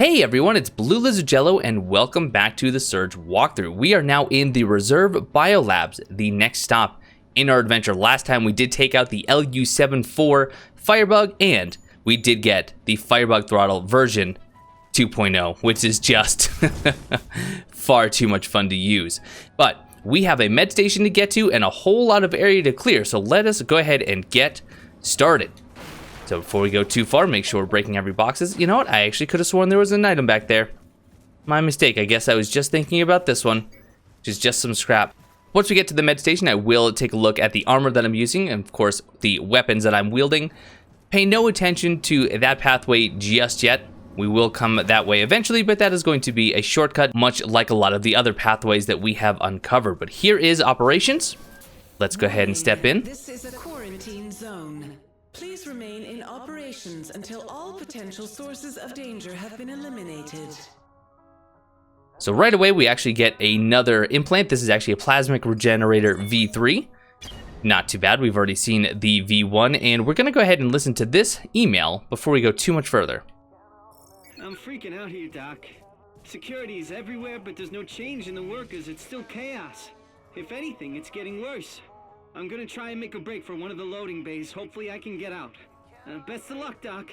Hey everyone, it's BlueLizardJello and welcome back to the Surge walkthrough. We are now in the Reserve Biolabs, the next stop in our adventure. Last time we did take out the LU74 Firebug and we did get the Firebug Throttle version 2.0, which is just far too much fun to use. But we have a med station to get to and a whole lot of area to clear, so let us go ahead and get started. So before we go too far, make sure we're breaking every boxes. You know what? I actually could have sworn there was an item back there. My mistake. I guess I was just thinking about this one, which is just some scrap. Once we get to the med station, I will take a look at the armor that I'm using and, of course, the weapons that I'm wielding. Pay no attention to that pathway just yet. We will come that way eventually, but that is going to be a shortcut, much like a lot of the other pathways that we have uncovered. But here is operations. Let's go ahead and step in. This is a quarantine zone. Please remain in operations until all potential sources of danger have been eliminated. So right away, we actually get another implant. This is actually a plasmic regenerator V3. Not too bad. We've already seen the V1, and we're going to go ahead and listen to this email before we go too much further. I'm freaking out here, Doc. Security is everywhere, but there's no change in the workers. It's still chaos. If anything, it's getting worse. I'm gonna try and make a break for one of the loading bays. Hopefully I can get out. Best of luck, Doc.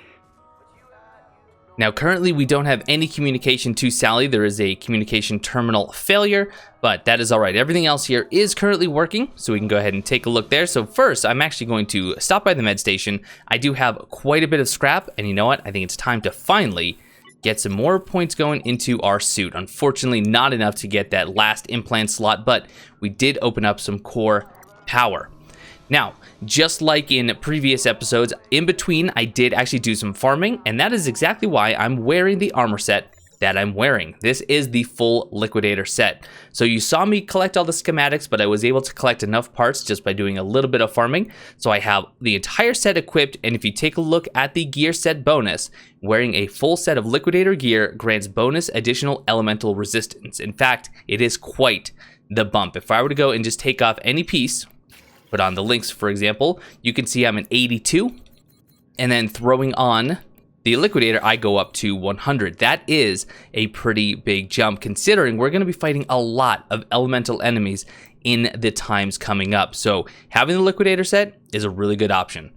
Now, currently, we don't have any communication to Sally. There is a communication terminal failure, but that is all right. Everything else here is currently working, so we can go ahead and take a look there. So first, I'm actually going to stop by the med station. I do have quite a bit of scrap, and you know what? I think it's time to finally get some more points going into our suit. Unfortunately, not enough to get that last implant slot, but we did open up some core power. Now, just like in previous episodes, in between I did actually do some farming, and that is exactly why I'm wearing the armor set that I'm wearing. This is the full liquidator set. So you saw me collect all the schematics, but I was able to collect enough parts just by doing a little bit of farming. So I have the entire set equipped, and if you take a look at the gear set bonus, wearing a full set of liquidator gear grants bonus additional elemental resistance. In fact, it is quite the bump. If I were to go and just take off any piece, put on the links, for example, you can see I'm an 82, and then throwing on the liquidator, I go up to 100. That is a pretty big jump, considering we're going to be fighting a lot of elemental enemies in the times coming up. So having the liquidator set is a really good option.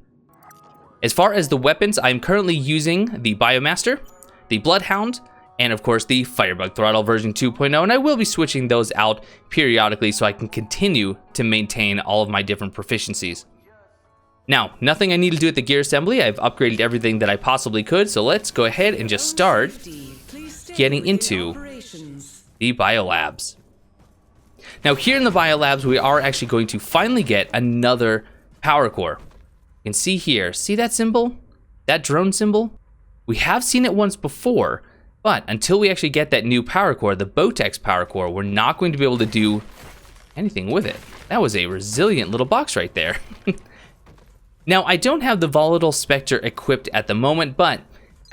As far as the weapons, I'm currently using the Biomaster, the Bloodhound, and of course the Firebug Throttle version 2.0, and I will be switching those out periodically so I can continue to maintain all of my different proficiencies. Now, nothing I need to do at the gear assembly. I've upgraded everything that I possibly could, so let's go ahead and just start getting into the Biolabs. Now, here in the Biolabs, we are actually going to finally get another power core. You can see here, see that symbol? That drone symbol? We have seen it once before, but until we actually get that new power core, the Voltaic power core, we're not going to be able to do anything with it. That was a resilient little box right there. Now, I don't have the Volatile Spectre equipped at the moment, but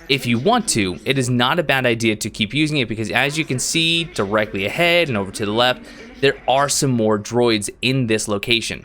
if you want to, it is not a bad idea to keep using it because as you can see directly ahead and over to the left, there are some more droids in this location.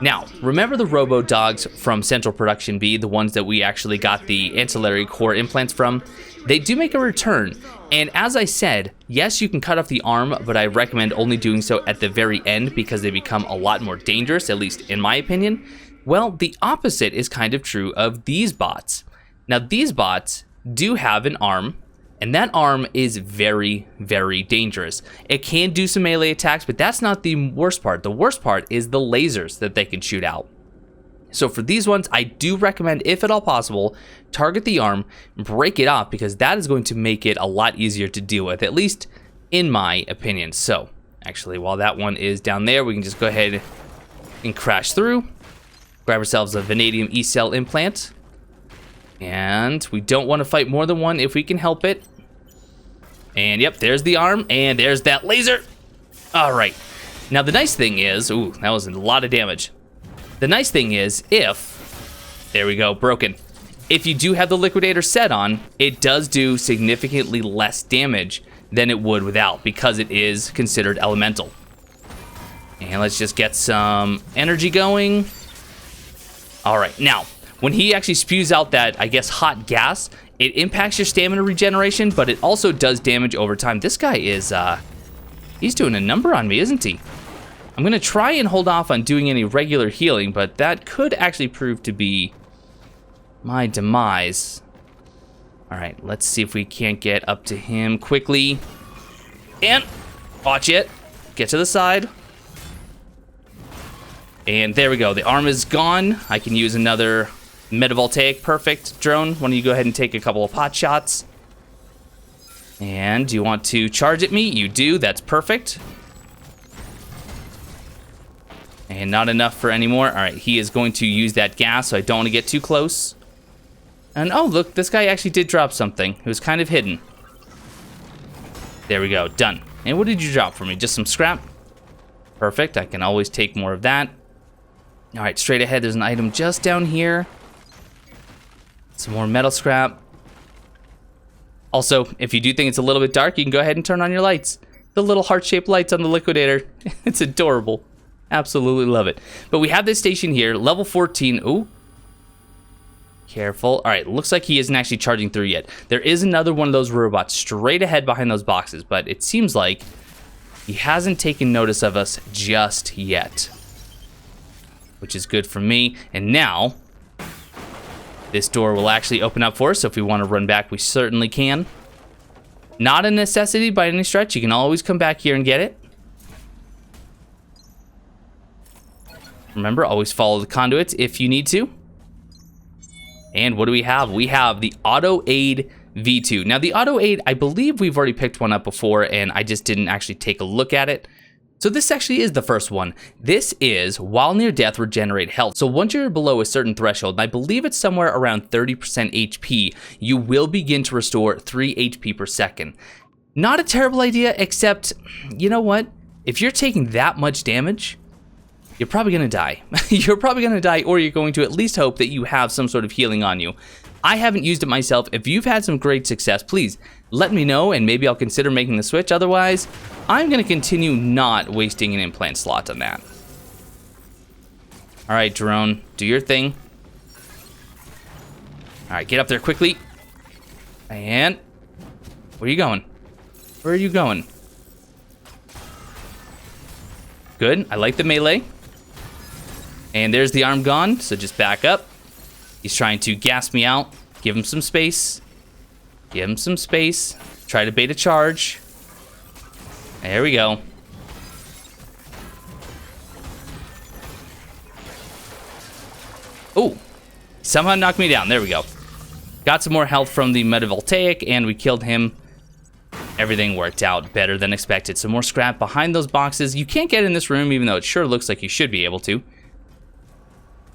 Now, remember the Robo-dogs from Central Production B, the ones that we actually got the ancillary core implants from? They do make a return, and as I said, yes, you can cut off the arm, but I recommend only doing so at the very end because they become a lot more dangerous, at least in my opinion. Well, the opposite is kind of true of these bots. Now, these bots do have an arm, and that arm is very, very dangerous. It can do some melee attacks, but that's not the worst part. The worst part is the lasers that they can shoot out. So for these ones, I do recommend, if at all possible, target the arm, break it off, because that is going to make it a lot easier to deal with, at least in my opinion. So, actually, while that one is down there, we can just go ahead and crash through, grab ourselves a vanadium E-cell implant, and we don't want to fight more than one if we can help it. And yep, there's the arm, and there's that laser. All right. Now, the nice thing is, ooh, that was a lot of damage. The nice thing is, there we go, broken. If you do have the liquidator set on, it does do significantly less damage than it would without because it is considered elemental. And let's just get some energy going. All right, now, when he actually spews out that, I guess, hot gas, It impacts your stamina regeneration, but it also does damage over time. This guy is, he's doing a number on me, isn't he? I'm gonna try and hold off on doing any regular healing, but that could actually prove to be my demise. All right, let's see if we can't get up to him quickly. And watch it. Get to the side. And there we go. The arm is gone. I can use another Voltaic. Perfect. Drone, why don't you go ahead and take a couple of pot shots? And do you want to charge at me? You do. That's perfect. And not enough for any more. All right, he is going to use that gas, so I don't want to get too close. And oh, look, this guy actually did drop something. It was kind of hidden. There we go. Done. And what did you drop for me? Just some scrap? Perfect. I can always take more of that. All right, straight ahead, there's an item just down here. Some more metal scrap. Also, if you do think it's a little bit dark, you can go ahead and turn on your lights. The little heart-shaped lights on the liquidator. It's adorable. Absolutely love it. But we have this station here, level 14. Ooh. Careful. All right, looks like he isn't actually charging through yet. There is another one of those robots straight ahead behind those boxes, but it seems like he hasn't taken notice of us just yet, which is good for me. And now, this door will actually open up for us, so if we want to run back, we certainly can. Not a necessity by any stretch. You can always come back here and get it. Remember, always follow the conduits if you need to. And what do we have? We have the Auto Aid V2. Now, the Auto Aid, I believe we've already picked one up before, and I just didn't actually take a look at it. So this actually is the first one. This is, while near death, regenerate health. So once you're below a certain threshold, I believe it's somewhere around 30% HP, you will begin to restore 3 HP per second. Not a terrible idea, except, you know what? If you're taking that much damage, you're probably gonna die. You're probably gonna die, or you're going to at least hope that you have some sort of healing on you. I haven't used it myself. If you've had some great success, please let me know, and maybe I'll consider making the switch. Otherwise, I'm gonna continue not wasting an implant slot on that. All right, drone, do your thing. All right, get up there quickly. And where are you going? Where are you going? Good, I like the melee. And there's the arm gone, so just back up. He's trying to gas me out. Give him some space. Give him some space. Try to bait a charge. There we go. Oh, somehow knocked me down. There we go. Got some more health from the Voltaic, and we killed him. Everything worked out better than expected. Some more scrap behind those boxes. You can't get in this room, even though it sure looks like you should be able to.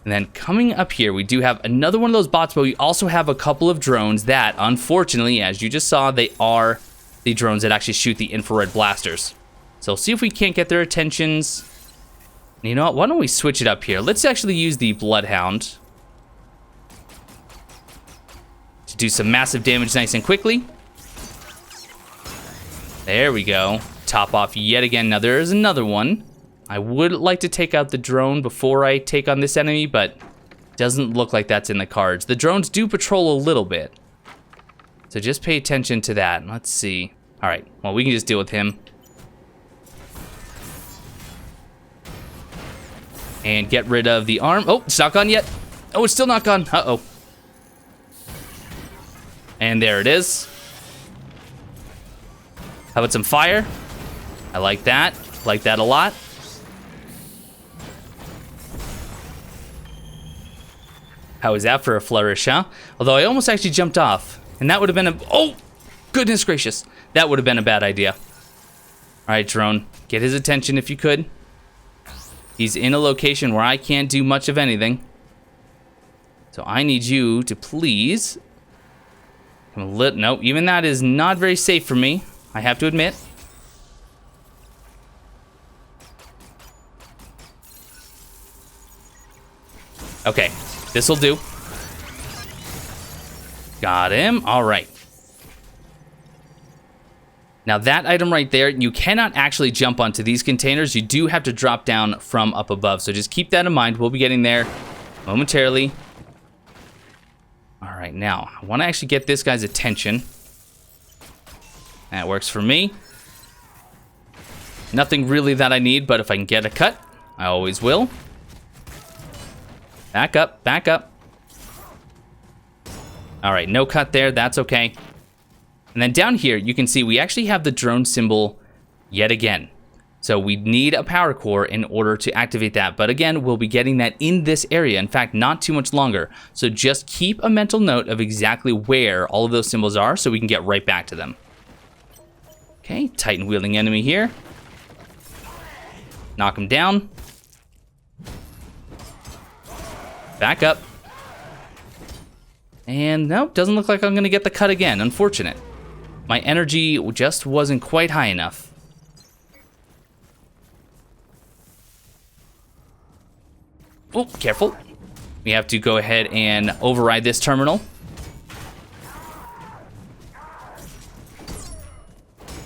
And then coming up here, we do have another one of those bots, but we also have a couple of drones that, unfortunately, as you just saw, they are the drones that actually shoot the infrared blasters. So see if we can't get their attentions. And you know what? Why don't we switch it up here? Let's actually use the Bloodhound to do some massive damage nice and quickly. There we go. Top off yet again. Now there is another one. I would like to take out the drone before I take on this enemy, but doesn't look like that's in the cards. The drones do patrol a little bit, so just pay attention to that. Let's see. All right, well, we can just deal with him. And get rid of the arm. Oh, it's not gone yet. Oh, it's still not gone. Uh-oh. And there it is. How about some fire? I like that. Like that a lot. How was that for a flourish, huh? Although I almost actually jumped off. And that would have been a... Oh, goodness gracious. That would have been a bad idea. All right, drone. Get his attention if you could. He's in a location where I can't do much of anything. So I need you to please... No, even that is not very safe for me, I have to admit. Okay, this'll do. Got him. All right. Now that item right there, you cannot actually jump onto these containers. You do have to drop down from up above. So just keep that in mind. We'll be getting there momentarily. All right, now, I want to actually get this guy's attention. That works for me. Nothing really that I need, but if I can get a cut, I always will. Back up, back up. All right, no cut there, that's okay. And then down here, you can see we actually have the drone symbol yet again. So we need a power core in order to activate that. But again, we'll be getting that in this area. In fact, not too much longer. So just keep a mental note of exactly where all of those symbols are so we can get right back to them. Okay, Titan wielding enemy here. Knock him down. Back up. And nope, doesn't look like I'm gonna get the cut again. Unfortunate. My energy just wasn't quite high enough. Oh, careful. We have to go ahead and override this terminal.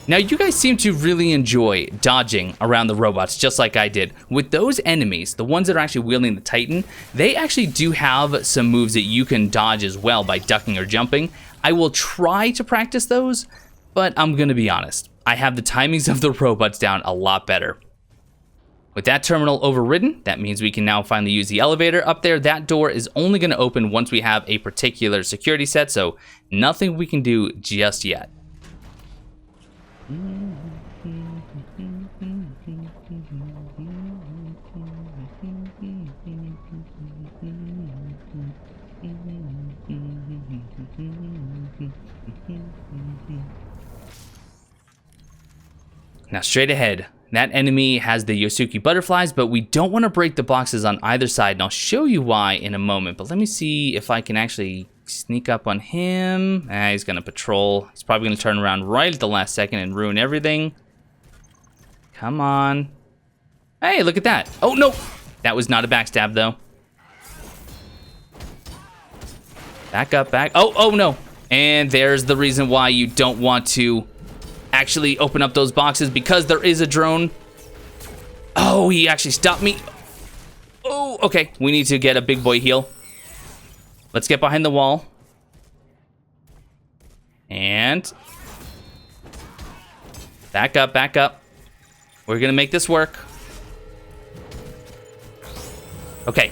Now, you guys seem to really enjoy dodging around the robots, just like I did. With those enemies, the ones that are actually wielding the Titan, they actually do have some moves that you can dodge as well by ducking or jumping. I will try to practice those, but I'm gonna be honest. I have the timings of the robots down a lot better. With that terminal overridden, that means we can now finally use the elevator up there. That door is only gonna open once we have a particular security set, so nothing we can do just yet. Now straight ahead, that enemy has the Yosuke butterflies, but we don't want to break the boxes on either side, and I'll show you why in a moment. But let me see if I can actually sneak up on him. He's gonna patrol. He's probably gonna turn around right at the last second and ruin everything. Come on. Hey, look at that. Oh, no. That was not a backstab, though. Back up, back. Oh, no. And there's the reason why you don't want to actually open up those boxes, because there is a drone. Oh, he actually stopped me. Oh, okay. We need to get a big boy heal. Let's get behind the wall. And back up, back up. We're gonna make this work. Okay.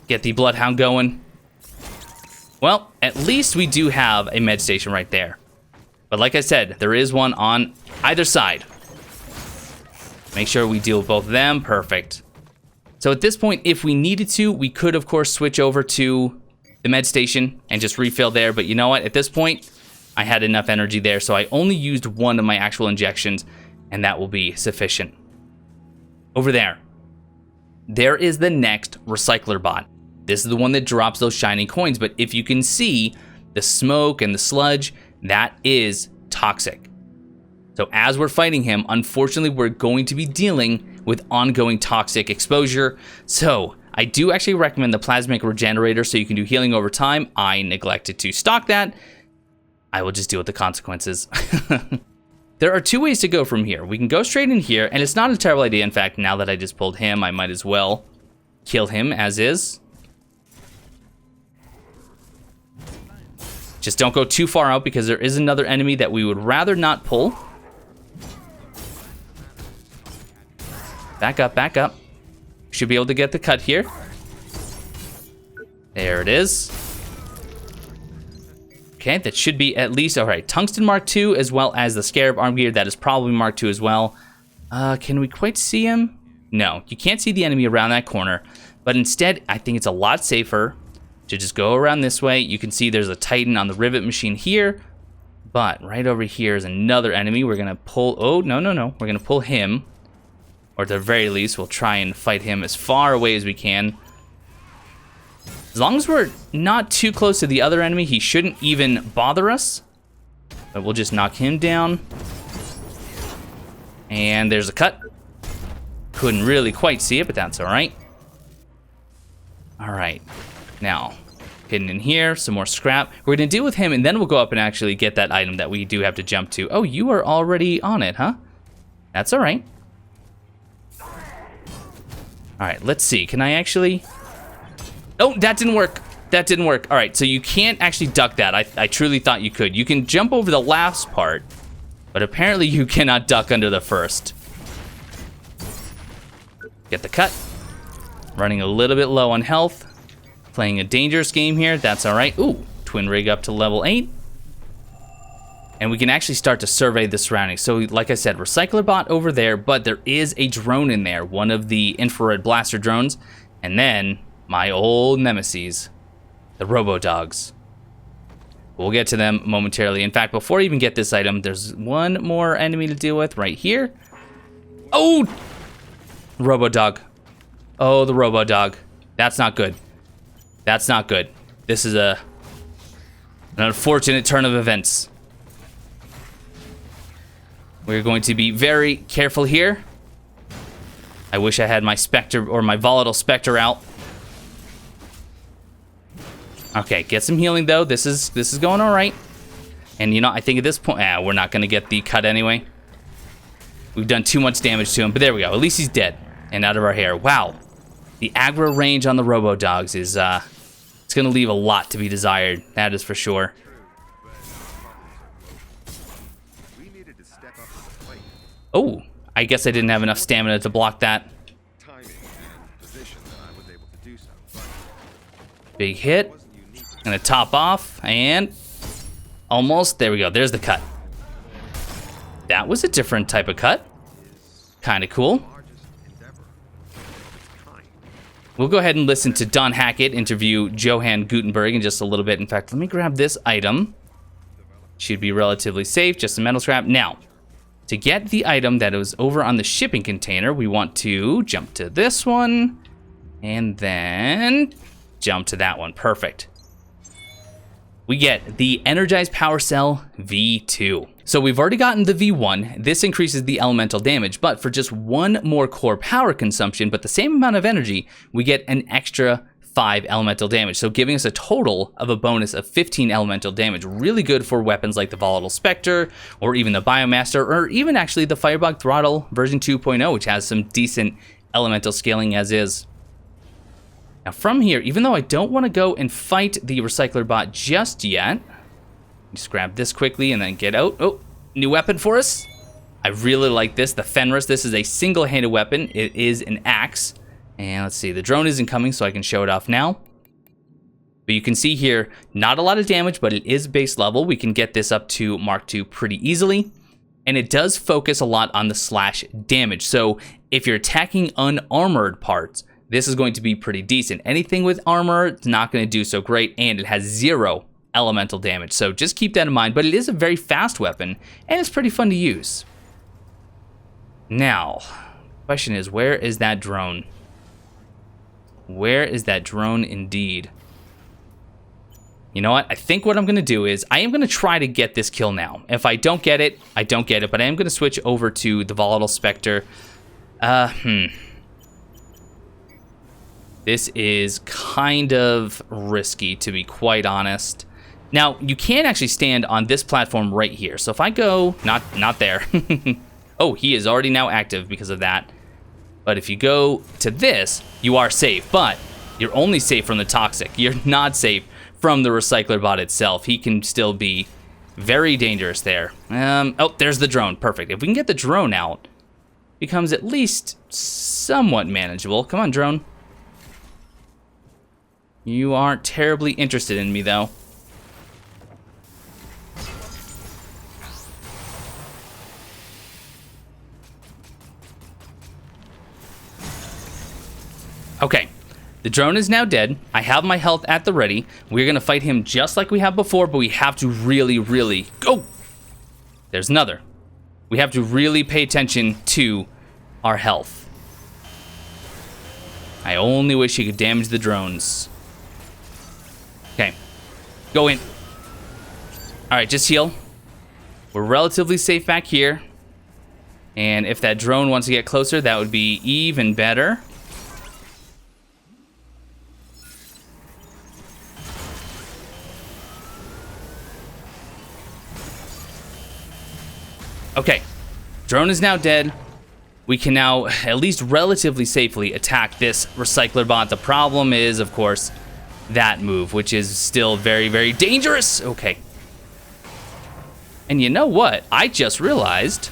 Get the Bloodhound going. Well, at least we do have a med station right there. But like I said, there is one on either side. Make sure we deal with both of them. Perfect. So at this point, if we needed to, we could, of course, switch over to the med station and just refill there. But you know what? At this point, I had enough energy there, so I only used one of my actual injections, and that will be sufficient. Over there, there is the next recycler bot. This is the one that drops those shiny coins, but if you can see the smoke and the sludge, that is toxic. So as we're fighting him, unfortunately, we're going to be dealing with ongoing toxic exposure. So I do actually recommend the plasmic regenerator so you can do healing over time. I neglected to stock that. I will just deal with the consequences. There are two ways to go from here. We can go straight in here, and it's not a terrible idea. In fact, now that I just pulled him, I might as well kill him as is. Just don't go too far out, because there is another enemy that we would rather not pull. Back up, back up. Should be able to get the cut here. There it is. Okay, that should be at least, all right, Tungsten Mark II as well as the Scarab arm gear. That is probably Mark II as well. Can we quite see him? No, you can't see the enemy around that corner. But instead, I think it's a lot safer to just go around this way. You can see there's a Titan on the rivet machine here. But right over here is another enemy. We're going to pull, oh, no. We're going to pull him. Or at the very least, we'll try and fight him as far away as we can. As long as we're not too close to the other enemy, he shouldn't even bother us. But we'll just knock him down. And there's a cut. Couldn't really quite see it, but that's all right. All right. Now, hidden in here, some more scrap. We're going to deal with him, and then we'll go up and actually get that item that we do have to jump to. Oh, you are already on it, huh? That's all right. All right, let's see. Can I actually... Oh, that didn't work. That didn't work. All right, so you can't actually duck that. I truly thought you could. You can jump over the last part, but apparently you cannot duck under the first. Get the cut. Running a little bit low on health. Playing a dangerous game here. That's all right. Ooh, twin rig up to level 8. And we can actually start to survey the surroundings. So like I said, recycler bot over there, but there is a drone in there. One of the infrared blaster drones. And then my old nemesis, the Robo-dogs. We'll get to them momentarily. In fact, before I even get this item, there's one more enemy to deal with right here. Oh! Robo-dog. Oh, the Robo-dog. That's not good. That's not good. This is an unfortunate turn of events. We're going to be very careful here. I wish I had my Spectre or my Volatile Spectre out. Okay, get some healing though. This is going all right. And you know, I think at this point, we're not going to get the cut anyway. We've done too much damage to him, but there we go. At least he's dead and out of our hair. Wow. The aggro range on the Robo-dogs is, it's going to leave a lot to be desired. That is for sure. Oh, I guess I didn't have enough stamina to block that. Big hit. Gonna top off, and almost. There we go. There's the cut. That was a different type of cut. Kind of cool. We'll go ahead and listen to Don Hackett interview Johann Gutenberg in just a little bit. In fact, let me grab this item. Should be relatively safe. Just a metal scrap. Now, to get the item that was over on the shipping container, we want to jump to this one and then jump to that one. Perfect. We get the Energized Power Cell V2. So we've already gotten the V1. This increases the elemental damage, but for just one more core power consumption, but the same amount of energy, we get an extra 5 elemental damage. So giving us a total of a bonus of 15 elemental damage. Really good for weapons like the Volatile Spectre, or even the Biomaster, or even actually the Firebug Throttle version 2.0, which has some decent elemental scaling as is. Now from here, even though I don't want to go and fight the recycler bot just yet, just grab this quickly and then get out. Oh, new weapon for us. I really like this, the Fenris. This is a single-handed weapon. It is an axe. And let's see, the drone isn't coming, so I can show it off now. But you can see here, not a lot of damage, but it is base level. We can get this up to Mark II pretty easily. And it does focus a lot on the slash damage. So if you're attacking unarmored parts, this is going to be pretty decent. Anything with armor, it's not going to do so great, and it has 0 elemental damage. So just keep that in mind, but it is a very fast weapon, and it's pretty fun to use. Now, the question is, where is that drone? Where is that drone indeed? You know what? I think what I'm going to do is I am going to try to get this kill now. If I don't get it, I don't get it. But I am going to switch over to the Volatile Spectre. This is kind of risky, to be quite honest. Now, you can actually stand on this platform right here. So if I go... Not there. Oh, he is already now active because of that. But if you go to this, you are safe, but you're only safe from the toxic. You're not safe from the recycler bot itself. He can still be very dangerous there. Oh, there's the drone. Perfect. If we can get the drone out, it becomes at least somewhat manageable. Come on, drone. You aren't terribly interested in me, though. Okay, the drone is now dead. I have my health at the ready. We're gonna fight him just like we have before, but we have to really go. There's another. We have to really pay attention to our health. I only wish he could damage the drones. Okay, go in. All right, just heal. We're relatively safe back here. And if that drone wants to get closer, that would be even better. Okay, drone is now dead. We can now, at least relatively safely, attack this recycler bot. The problem is, of course, that move, which is still very, very dangerous. Okay. And you know what? I just realized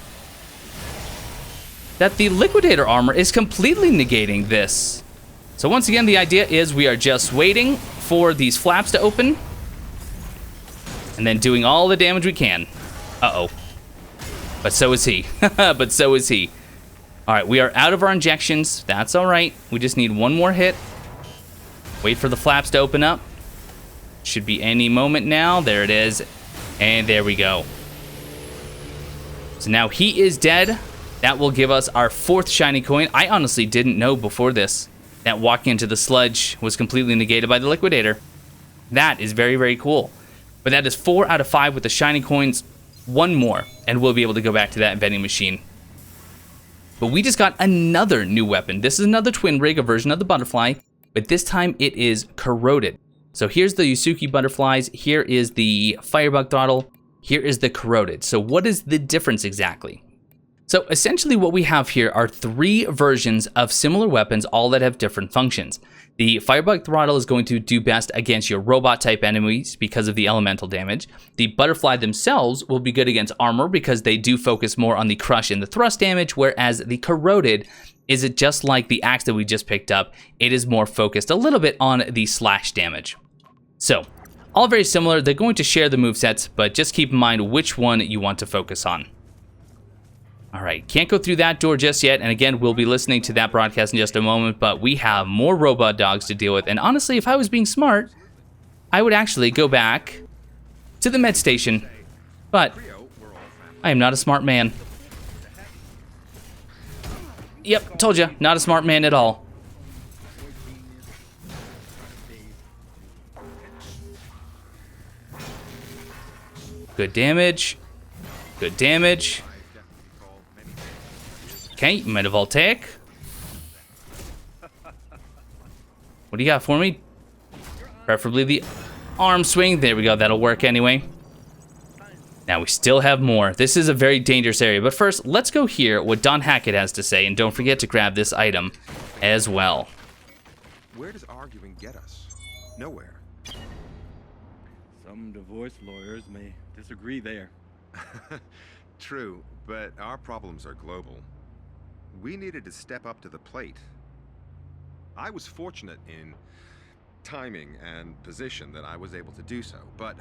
that the Liquidator armor is completely negating this. So once again, the idea is we are just waiting for these flaps to open and then doing all the damage we can. Uh-oh. But so is he. But so is he. All right, we are out of our injections. That's all right. We just need one more hit. Wait for the flaps to open up. Should be any moment now. There it is. And there we go. So now he is dead. That will give us our 4th shiny coin. I honestly didn't know before this that walking into the sludge was completely negated by the Liquidator. That is very, very cool. But that is 4 out of 5 with the shiny coins. One more, and we'll be able to go back to that vending machine. But we just got another new weapon. This is another twin rig, a version of the butterfly, but this time it is corroded. So here's the Yusuke butterflies. Here is the firebug throttle. Here is the corroded. So what is the difference exactly? So essentially what we have here are 3 versions of similar weapons, all that have different functions. The Firebug Throttle is going to do best against your robot-type enemies because of the elemental damage. The Butterfly themselves will be good against armor because they do focus more on the crush and the thrust damage, whereas the Corroded is it just like the axe that we just picked up. It is more focused a little bit on the slash damage. So, all very similar. They're going to share the movesets, but just keep in mind which one you want to focus on. All right, can't go through that door just yet, and again, we'll be listening to that broadcast in just a moment, but we have more robot dogs to deal with, and honestly, if I was being smart, I would actually go back to the med station, but I am not a smart man. Yep, told you, not a smart man at all. Good damage. Good damage. Okay, Voltaic. What do you got for me? Preferably the arm swing. There we go, that'll work anyway. Now we still have more. This is a very dangerous area, but first, let's go hear what Don Hackett has to say, and don't forget to grab this item as well. Where does arguing get us? Nowhere. Some divorce lawyers may disagree there. True, but our problems are global. We needed to step up to the plate. I was fortunate in timing and position that I was able to do so, but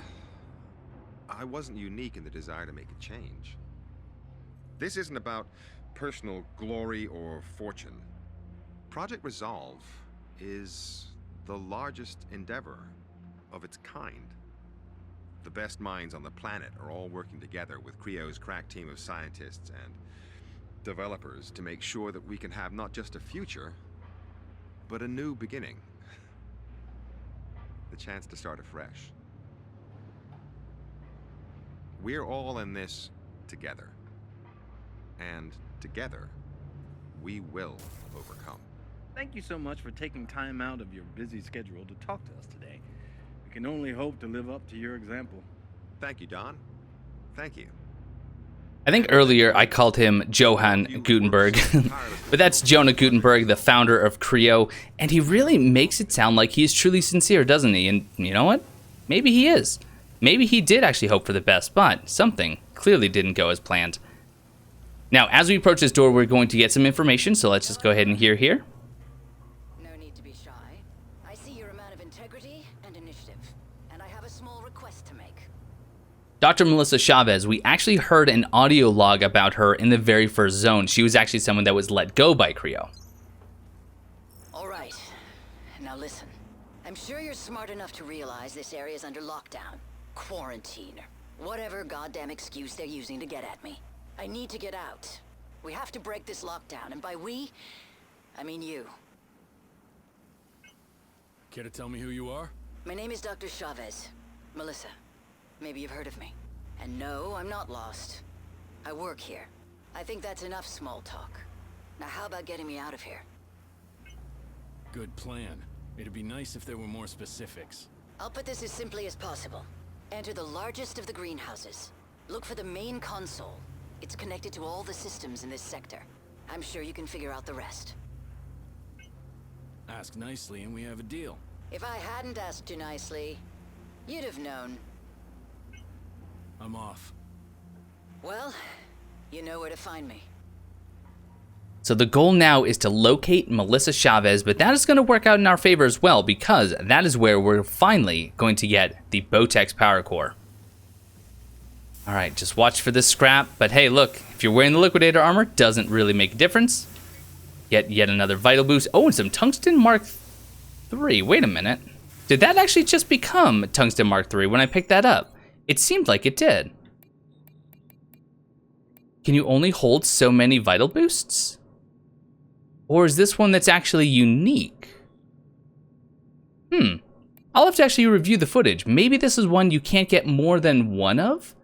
I wasn't unique in the desire to make a change. This isn't about personal glory or fortune. Project Resolve is the largest endeavor of its kind. The best minds on the planet are all working together with Creo's crack team of scientists and developers to make sure that we can have not just a future, but a new beginning. The chance to start afresh. We're all in this together. And together, we will overcome. Thank you so much for taking time out of your busy schedule to talk to us today. We can only hope to live up to your example. Thank you, Don. Thank you. I think earlier I called him Johann Gutenberg, but that's Jonah Gutenberg, the founder of Creo, and he really makes it sound like he's truly sincere, doesn't he? And you know what? Maybe he is. Maybe he did actually hope for the best, but something clearly didn't go as planned. Now, as we approach this door, we're going to get some information, so let's just go ahead and hear here. No need to be shy. I see you're a man of integrity and initiative, and I have a small request to make. Dr. Melissa Chavez, we actually heard an audio log about her in the very first zone. She was actually someone that was let go by Creo. All right. Now listen. I'm sure you're smart enough to realize this area's under lockdown, quarantine, or whatever goddamn excuse they're using to get at me. I need to get out. We have to break this lockdown, and by we, I mean you. Care to tell me who you are? My name is Dr. Chavez. Melissa. Maybe you've heard of me. And no, I'm not lost. I work here. I think that's enough small talk. Now how about getting me out of here? Good plan. It'd be nice if there were more specifics. I'll put this as simply as possible. Enter the largest of the greenhouses. Look for the main console. It's connected to all the systems in this sector. I'm sure you can figure out the rest. Ask nicely and we have a deal. If I hadn't asked you nicely, you'd have known. I'm off. Well, you know where to find me. So the goal now is to locate Melissa Chavez, but that is going to work out in our favor as well, because that is where we're finally going to get the Botex power core. All right, just watch for this scrap. But hey, look, if you're wearing the liquidator armor, doesn't really make a difference. Get yet another vital boost. Oh, and some tungsten Mark III. Wait a minute. Did that actually just become tungsten Mark III when I picked that up? It seemed like it did. Can you only hold so many vital boosts? Or is this one that's actually unique? I'll have to actually review the footage. Maybe this is one you can't get more than one of?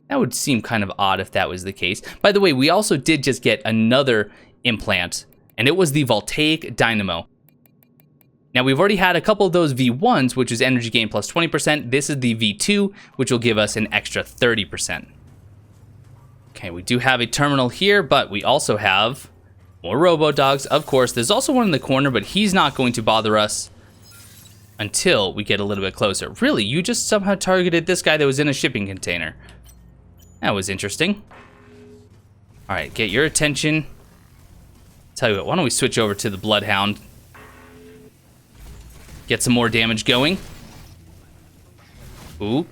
That would seem kind of odd if that was the case. By the way, we also did just get another implant, and it was the Voltaic Dynamo. Now, we've already had a couple of those V1s, which is energy gain plus 20%. This is the V2, which will give us an extra 30%. Okay, we do have a terminal here, but we also have more Robo-dogs. Of course, there's also one in the corner, but he's not going to bother us until we get a little bit closer. Really, you just somehow targeted this guy that was in a shipping container. That was interesting. All right, get your attention. Tell you what, why don't we switch over to the Bloodhound? Get some more damage going. Ooh,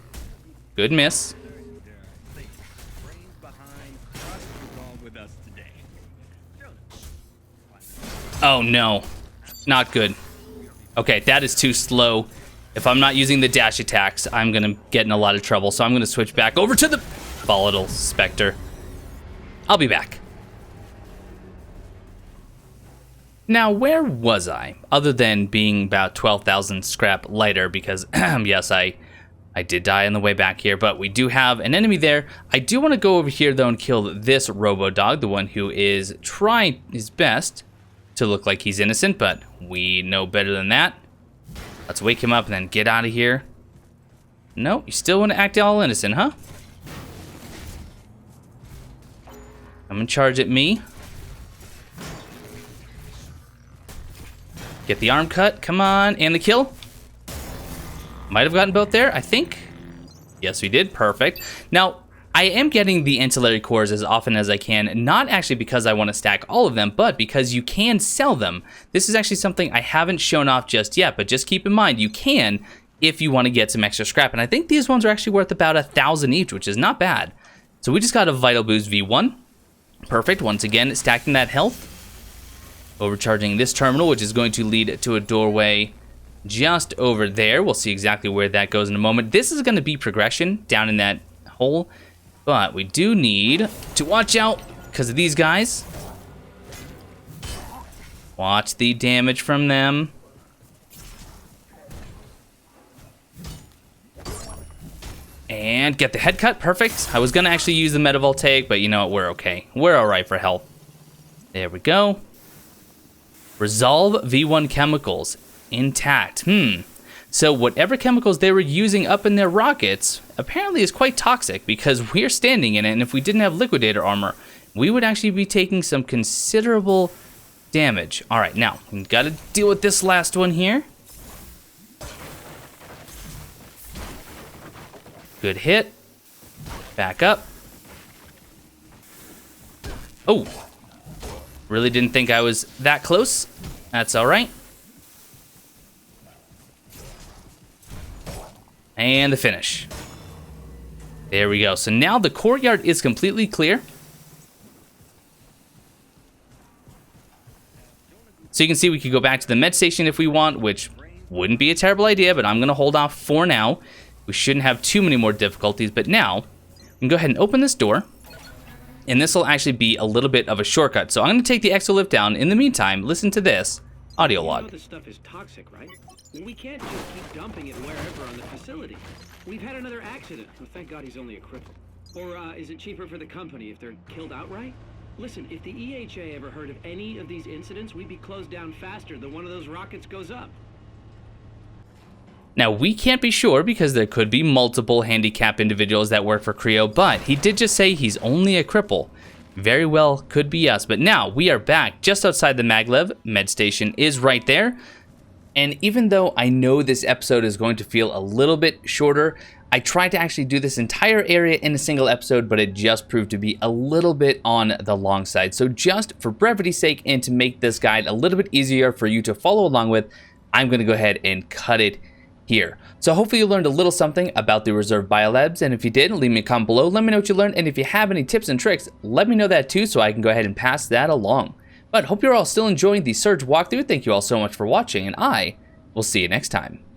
good miss. Oh no, not good. Okay, that is too slow. If I'm not using the dash attacks, I'm gonna get in a lot of trouble. So I'm gonna switch back over to the volatile Spectre. I'll be back. Now, where was I? Other than being about 12,000 scrap lighter, because yes, I did die on the way back here, but we do have an enemy there. I do want to go over here though and kill this Robo-dog, the one who is trying his best to look like he's innocent, but we know better than that. Let's wake him up and then get out of here. No, you still want to act all innocent, huh? Come and charge at me. Get the arm cut, come on, and the kill. Might have gotten both there, I think. Yes, we did, perfect. Now, I am getting the ancillary cores as often as I can, not actually because I want to stack all of them, but because you can sell them. This is actually something I haven't shown off just yet, but just keep in mind, you can if you want to get some extra scrap. And I think these ones are actually worth about 1,000 each, which is not bad. So we just got a Vital Boost V1. Perfect, once again, stacking that health. Overcharging this terminal, which is going to lead to a doorway just over there. We'll see exactly where that goes in a moment. This is going to be progression down in that hole. But we do need to watch out because of these guys. Watch the damage from them. And get the head cut, perfect. I was gonna actually use the Metavoltaic, but you know what, we're okay. We're all right for health. There we go. Resolve V1 chemicals, intact. So whatever chemicals they were using up in their rockets apparently is quite toxic because we're standing in it, and if we didn't have liquidator armor, we would actually be taking some considerable damage. All right, now, we've got to deal with this last one here. Good hit. Back up. Oh. Really didn't think I was that close. That's all right. And the finish. There we go. So now the courtyard is completely clear. So you can see we could go back to the med station if we want, which wouldn't be a terrible idea, but I'm going to hold off for now. We shouldn't have too many more difficulties, but now we can go ahead and open this door. And this will actually be a little bit of a shortcut. So I'm going to take the exolift down. In the meantime, listen to this audio log. You know this stuff is toxic, right? We can't just keep dumping it wherever on the facility. We've had another accident. Well, thank God he's only a cripple. Or is it cheaper for the company if they're killed outright? Listen, if the EHA ever heard of any of these incidents, we'd be closed down faster than one of those rockets goes up. Now, we can't be sure because there could be multiple handicapped individuals that work for Creo, but he did just say he's only a cripple. Very well could be us, but now we are back just outside the maglev. Med station is right there. And even though I know this episode is going to feel a little bit shorter, I tried to actually do this entire area in a single episode, but it just proved to be a little bit on the long side. So just for brevity's sake and to make this guide a little bit easier for you to follow along with, I'm going to go ahead and cut it here. So hopefully you learned a little something about the Reserve Biolabs, and if you did, leave me a comment below, let me know what you learned, and if you have any tips and tricks, let me know that too so I can go ahead and pass that along. But hope you're all still enjoying the Surge walkthrough. Thank you all so much for watching, and I will see you next time.